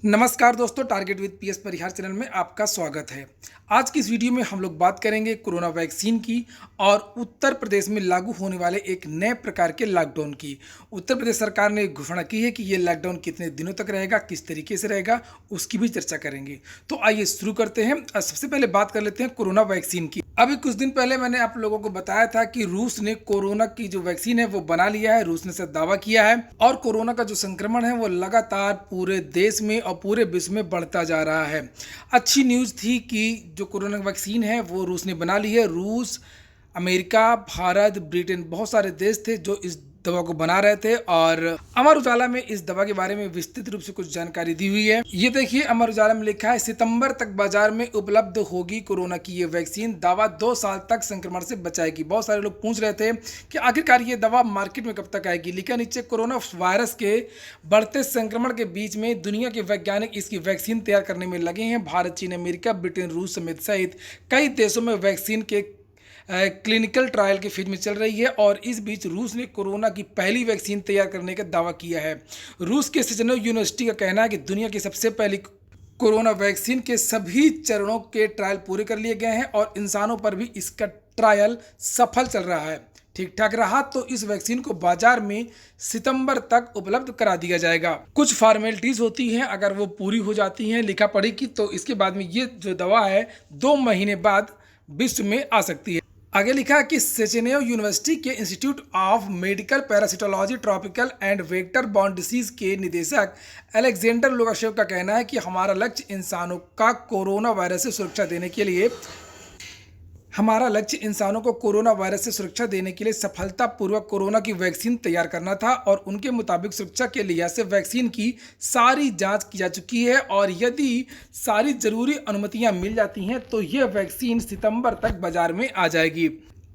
नमस्कार दोस्तों, target with PS Parihar channel में आपका स्वागत है। आज की इस वीडियो में हम लोग बात करेंगे कोरोना वैक्सीन की और उत्तर प्रदेश में लागू होने वाले एक नए प्रकार के लॉकडाउन की। उत्तर प्रदेश सरकार ने घोषणा की है कि ये लॉकडाउन कितने दिनों तक रहेगा, किस तरीके से रहेगा, उसकी भी चर्चा करेंगे। तो आइए शुरू करते हैं। सबसे पहले बात कर लेते हैं कोरोना वैक्सीन की। अभी कुछ दिन पहले मैंने आप लोगों को बताया था कि रूस ने कोरोना की जो वैक्सीन है वो बना लिया है। रूस ने से दावा किया है और कोरोना का जो संक्रमण है वो लगातार पूरे देश में और पूरे विश्व में बढ़ता जा रहा है। अच्छी न्यूज़ थी कि जो कोरोना वैक्सीन है वो रूस ने बना ली है। रूस, अमेरिका, भारत, ब्रिटेन, बहुत सारे देश थे जो इस दवा को बना रहे थे और अमर उजाला में इस दवा के बारे में विस्तृत रूप से कुछ जानकारी दी हुई है। ये देखिए, अमर उजाला में लिखा है, सितंबर तक बाजार में उपलब्ध होगी कोरोना की ये वैक्सीन। दावा 2 साल तक संक्रमण से बचाएगी। बहुत सारे लोग पूछ रहे थे कि आखिरकार ये दवा मार्केट में कब तक आएगी। लिखा नीचे, कोरोना वायरस के बढ़ते संक्रमण के बीच में दुनिया के वैज्ञानिक इसकी वैक्सीन तैयार करने में लगे हैं। भारत, चीन, अमेरिका, ब्रिटेन, रूस सहित कई देशों में वैक्सीन के क्लिनिकल ट्रायल की फेज में चल रही है और इस बीच रूस ने कोरोना की पहली वैक्सीन तैयार करने का दावा किया है। रूस के सिजनोव यूनिवर्सिटी का कहना है कि दुनिया की सबसे पहली कोरोना वैक्सीन के सभी चरणों के ट्रायल पूरे कर लिए गए हैं और इंसानों पर भी इसका ट्रायल सफल चल रहा है। ठीक ठाक रहा तो इस वैक्सीन को बाजार में सितंबर तक उपलब्ध करा दिया जाएगा। कुछ फॉर्मेलिटीज होती हैं, अगर वो पूरी हो जाती हैं लिखा पढ़ी की, तो इसके बाद में ये जो दवा है 2 महीने बाद विश्व में आ सकती है। आगे लिखा है कि सेचेनेव यूनिवर्सिटी के institute of medical parasitology, tropical and vector borne disease के निदेशक अलेक्जेंडर लुकाशेव का कहना है कि हमारा लक्ष्य इंसानों को कोरोना वायरस से सुरक्षा देने के लिए सफलतापूर्वक कोरोना की वैक्सीन तैयार करना था और उनके मुताबिक सुरक्षा के लिहाज से वैक्सीन की सारी जांच की जा चुकी है और यदि सारी जरूरी अनुमतियां मिल जाती हैं तो यह वैक्सीन सितंबर तक बाजार में आ जाएगी।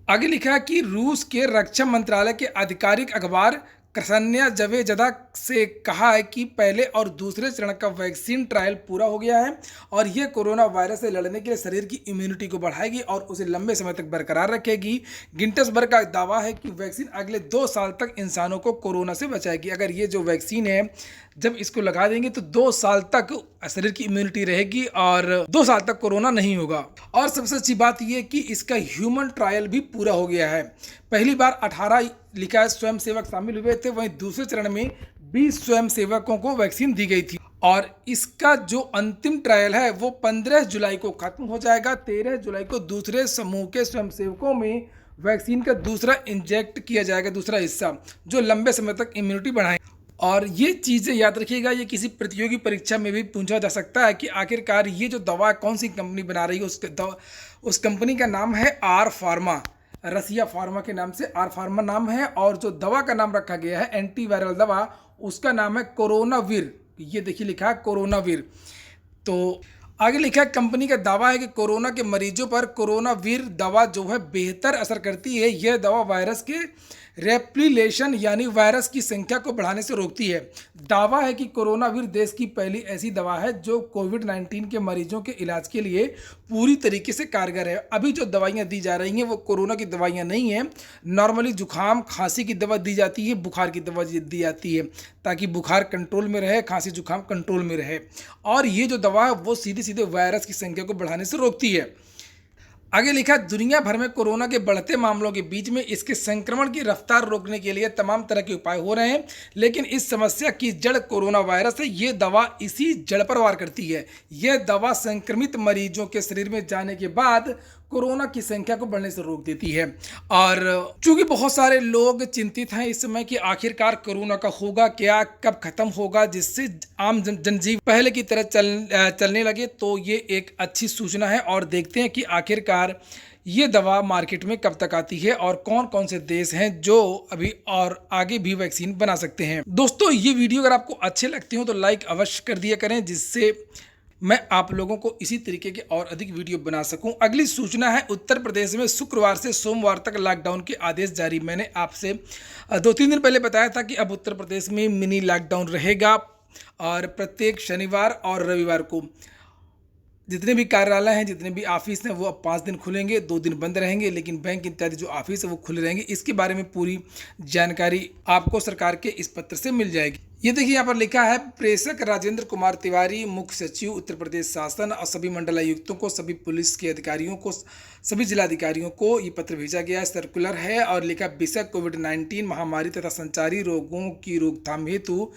आगे लिखा है कि रूस के रक्षा मंत्रालय के आधिकारिक अखबार क्रसन्या जवेजदा से कहा है कि पहले और दूसरे चरण का वैक्सीन ट्रायल पूरा हो गया है और यह कोरोना वायरस से लड़ने के लिए शरीर की इम्यूनिटी को बढ़ाएगी और उसे लंबे समय तक बरकरार रखेगी। गिंटसबर्ग का दावा है कि वैक्सीन अगले 2 साल तक इंसानों को कोरोना से बचाएगी। अगर ये जो वैक्सीन है जब इसको लगा देंगे तो 2 साल तक शरीर की इम्यूनिटी रहेगी और 2 साल तक कोरोना नहीं होगा। और सबसे अच्छी बात यह कि इसका ह्यूमन ट्रायल भी पूरा हो गया है। पहली बार 18 लिखा है स्वयंसेवक शामिल हुए थे, वहीं दूसरे चरण में 20 स्वयंसेवकों को वैक्सीन दी गई थी और इसका जो अंतिम ट्रायल है वो 15 जुलाई को खत्म हो जाएगा। 13 जुलाई को दूसरे समूह के स्वयंसेवकों में वैक्सीन का दूसरा इंजेक्ट किया जाएगा, दूसरा हिस्सा, जो लंबे समय तक इम्यूनिटी बढ़ाए। और ये चीज़ें याद रखिएगा, ये किसी प्रतियोगी परीक्षा में भी पूछा जा सकता है कि आखिरकार ये जो दवा कौन सी कंपनी बना रही है। उस कंपनी का नाम है आर फार्मा, रसिया फार्मा के नाम से आर फार्मा नाम है और जो दवा का नाम रखा गया है एंटीवायरल दवा, उसका नाम है कोरोनावीर। ये देखिए लिखा है कोरोनावीर। तो आगे लिखा है, कंपनी का दावा है कि कोरोना के मरीजों पर कोरोनावीर दवा जो है बेहतर असर करती है। यह दवा वायरस के रेप्लिकेशन यानी वायरस की संख्या को बढ़ाने से रोकती है। दावा है कि कोरोनावीर देश की पहली ऐसी दवा है जो कोविड-19 के मरीजों के इलाज के लिए पूरी तरीके से कारगर है। अभी जो दवाइयाँ दी जा रही हैं वो कोरोना की दवाइयाँ नहीं हैं। नॉर्मली जुकाम खांसी की दवा दी जाती है, बुखार की दवा दी जाती है ताकि बुखार कंट्रोल में रहे, खांसी जुकाम कंट्रोल में रहे। और ये जो दवा है वो सीधे सीधे वायरस की संख्या को बढ़ाने से रोकती है। आगे लिखा, दुनिया भर में कोरोना के बढ़ते मामलों के बीच में इसके संक्रमण की रफ्तार रोकने के लिए तमाम तरह के उपाय हो रहे हैं, लेकिन इस समस्या की जड़ कोरोना वायरस है। ये दवा इसी जड़ पर वार करती है। यह दवा संक्रमित मरीजों के शरीर में जाने के बाद कोरोना की संख्या को बढ़ने से रोक देती है। और चूंकि बहुत सारे लोग चिंतित हैं इस समय कि आखिरकार कोरोना का होगा क्या, कब खत्म होगा, जिससे आम जनजीवन पहले की तरह चलने लगे, तो ये एक अच्छी सूचना है। और देखते हैं कि आखिरकार ये दवा मार्केट में कब तक आती है और कौन कौन से देश हैं जो अभी और आगे भी वैक्सीन बना सकते हैं। दोस्तों, ये वीडियो अगर आपको अच्छे लगते हो तो लाइक अवश्य कर दिया करें, जिससे मैं आप लोगों को इसी तरीके के और अधिक वीडियो बना सकूं। अगली सूचना है, उत्तर प्रदेश में शुक्रवार से सोमवार तक लॉकडाउन के आदेश जारी। मैंने आपसे 2-3 दिन पहले बताया था कि अब उत्तर प्रदेश में मिनी लॉकडाउन रहेगा और प्रत्येक शनिवार और रविवार को जितने भी कार्यालय हैं, जितने भी ऑफिस हैं, वो अब 5 दिन खुलेंगे, 2 दिन बंद रहेंगे, लेकिन बैंक इत्यादि जो ऑफिस है वो खुले रहेंगे। इसके बारे में पूरी जानकारी आपको सरकार के इस पत्र से मिल जाएगी। ये देखिए यहाँ पर लिखा है, प्रेषक राजेंद्र कुमार तिवारी, मुख्य सचिव उत्तर प्रदेश शासन, और सभी मंडलायुक्तों को, सभी पुलिस के अधिकारियों को, सभी जिलाधिकारियों को ये पत्र भेजा गया है। सर्कुलर है और लिखा, विषय कोविड-19 महामारी तथा संचारी रोगों की रोकथाम हेतु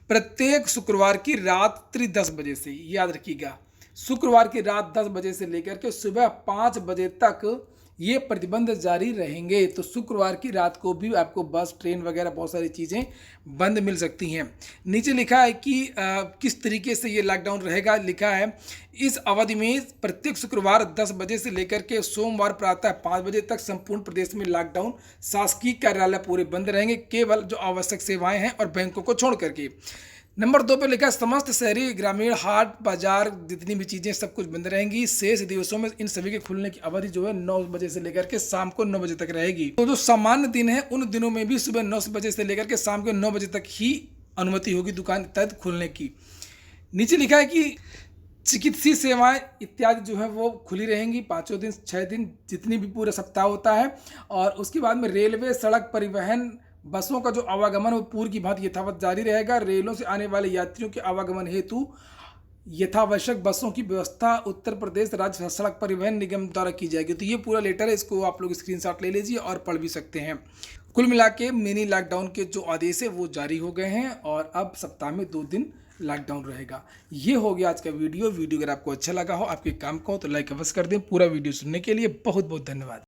प्रत्येक शुक्रवार की रात्रि 10 बजे से, याद रखिएगा, शुक्रवार की रात 10 बजे से लेकर के सुबह 5 बजे तक ये प्रतिबंध जारी रहेंगे। तो शुक्रवार की रात को भी आपको बस, ट्रेन वगैरह बहुत सारी चीज़ें बंद मिल सकती हैं। नीचे लिखा है कि किस तरीके से ये लॉकडाउन रहेगा। लिखा है, इस अवधि में प्रत्येक शुक्रवार 10 बजे से लेकर के सोमवार प्रातः 5 बजे तक संपूर्ण प्रदेश में लॉकडाउन, शासकीय कार्यालय पूरे बंद रहेंगे, केवल जो आवश्यक सेवाएं हैं और बैंकों को छोड़ करके। नंबर 2 पे लिखा है, समस्त शहरी ग्रामीण हाट बाजार जितनी भी चीज़ें सब कुछ बंद रहेंगी। शेष दिवसों में इन सभी के खुलने की अवधि जो है 9 बजे से लेकर के शाम को 9 बजे तक रहेगी। तो जो सामान्य दिन है उन दिनों में भी सुबह 9 बजे से लेकर के शाम के 9 बजे तक ही अनुमति होगी दुकान इत्यादि खुलने की। नीचे लिखा है कि चिकित्सीय सेवाएं इत्यादि जो है वो खुली रहेंगी 5 दिन 6 दिन जितनी भी पूरा सप्ताह होता है। और उसके बाद में रेलवे, सड़क परिवहन, बसों का जो आवागमन वो पूर्व की भांति यथावत जारी रहेगा। रेलों से आने वाले यात्रियों के आवागमन हेतु यथावश्यक बसों की व्यवस्था उत्तर प्रदेश राज्य सड़क परिवहन निगम द्वारा की जाएगी। तो ये पूरा लेटर है, इसको आप लोग स्क्रीनशॉट ले लीजिए और पढ़ भी सकते हैं। कुल मिला के मिनी लॉकडाउन के जो आदेश है वो जारी हो गए हैं और अब सप्ताह में 2 दिन लॉकडाउन रहेगा। ये हो गया आज का वीडियो। अगर आपको अच्छा लगा हो, आपके काम का हो, तो लाइक अवश्य कर दें। पूरा वीडियो सुनने के लिए बहुत बहुत धन्यवाद।